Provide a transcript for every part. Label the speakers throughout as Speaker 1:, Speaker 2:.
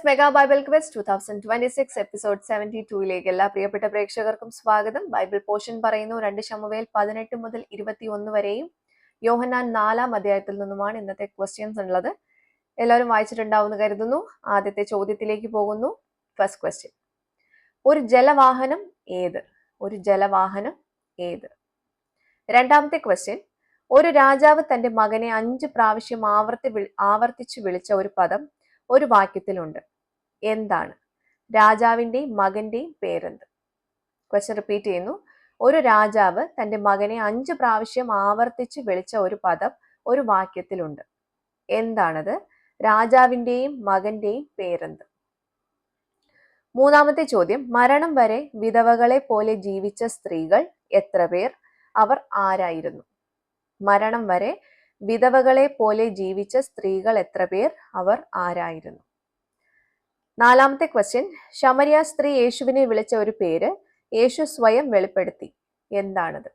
Speaker 1: Mega Bible quiz 2026 episode 72ലേക്ക് എല്ലാ പ്രിയപ്പെട്ട പ്രേക്ഷകർക്കും സ്വാഗതം. ബൈബിൾ പോർഷൻ പറയുന്നു 2 ശമൂവേൽ 18 മുതൽ 21 വരെയും യോഹന്നാൻ 4-ാം അധ്യായത്തിൽ നിന്നുമാണ് ഇന്നത്തെ ക്വസ്റ്റ്യൻസ് ഉള്ളത്. എല്ലാവരും വായിച്ചിട്ടുണ്ടാവുമെന്ന് കരുതുന്നു. ആദ്യത്തെ ചോദ്യത്തിലേക്ക് പോകുന്നു. ഫസ്റ്റ് ക്വസ്റ്റ്യൻ, ഒരു ജലവാഹനം ഏത്? ഒരു ജലവാഹനം ഏത്? രണ്ടാമത്തെ ക്വസ്റ്റ്യൻ, ഒരു രാജാവ് തന്റെ മകനെ 5 പ്രാവശ്യം ആവർത്തിച്ചു വിളിച്ച ഒരു പദം ഒരു വാക്യത്തിലുണ്ട്. എന്താണ്? രാജാവിന്റെയും മകന്റെയും പേരെന്ത്? ക്വസ്റ്റ്യൻ റിപ്പീറ്റ് ചെയ്യുന്നു. ഒരു രാജാവ് തന്റെ മകനെ 5 പ്രാവശ്യം ആവർത്തിച്ച് വിളിച്ച ഒരു പദം ഒരു വാക്യത്തിലുണ്ട്. എന്താണത്? രാജാവിന്റെയും മകന്റെയും പേരെന്ത്? മൂന്നാമത്തെ ചോദ്യം, മരണം വരെ വിധവകളെ പോലെ ജീവിച്ച സ്ത്രീകൾ എത്ര പേർ? അവർ ആരായിരുന്നു? മരണം വരെ വിധവകളെ പോലെ ജീവിച്ച സ്ത്രീകൾ എത്ര പേർ? അവർ ആരായിരുന്നു? നാലാമത്തെ ക്വസ്റ്റ്യൻ, ശമരിയ സ്ത്രീ യേശുവിനെ വിളിച്ച ഒരു പേര് യേശു സ്വയം വെളിപ്പെടുത്തി. എന്താണത്?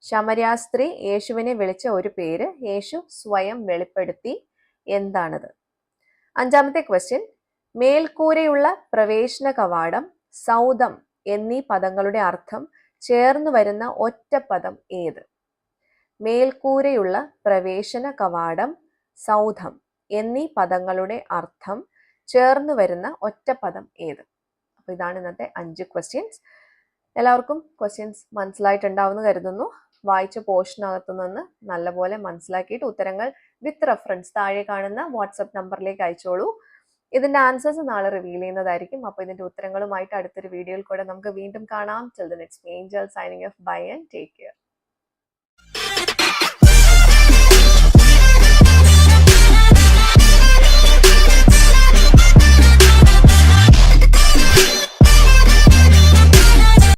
Speaker 1: ശമരിയ സ്ത്രീ യേശുവിനെ വിളിച്ച ഒരു പേര് യേശു സ്വയം വെളിപ്പെടുത്തി. എന്താണത്? അഞ്ചാമത്തെ ക്വസ്റ്റ്യൻ, മേൽക്കൂരയുള്ള പ്രവേശന കവാടം, സൗധം എന്നീ പദങ്ങളുടെ അർത്ഥം ചേർന്നു വരുന്ന ഒറ്റ പദം ഏത്? മേൽക്കൂരയുള്ള പ്രവേശന കവാടം, സൗധം എന്നീ പദങ്ങളുടെ അർത്ഥം ചേർന്നു വരുന്ന ഒറ്റ പദം ഏത്? അപ്പൊ ഇതാണ് ഇന്നത്തെ 5 ക്വസ്റ്റ്യൻസ്. എല്ലാവർക്കും ക്വസ്റ്റ്യൻസ് മനസ്സിലായിട്ടുണ്ടാവുമെന്ന് കരുതുന്നു. വായിച്ച പോർഷനകത്തു നിന്ന് നല്ലപോലെ മനസ്സിലാക്കിയിട്ട് ഉത്തരങ്ങൾ വിത്ത് റെഫറൻസ് താഴെ കാണുന്ന വാട്സപ്പ് നമ്പറിലേക്ക് അയച്ചോളൂ. ഇതിന്റെ ആൻസേഴ്സ് നാളെ റിവീൽ ചെയ്യുന്നതായിരിക്കും. അപ്പൊ ഇതിന്റെ ഉത്തരങ്ങളുമായിട്ട് അടുത്തൊരു വീഡിയോയിൽ കൂടെ നമുക്ക് വീണ്ടും കാണാം. Till then, it's me, Angel, signing off. Bye and take care.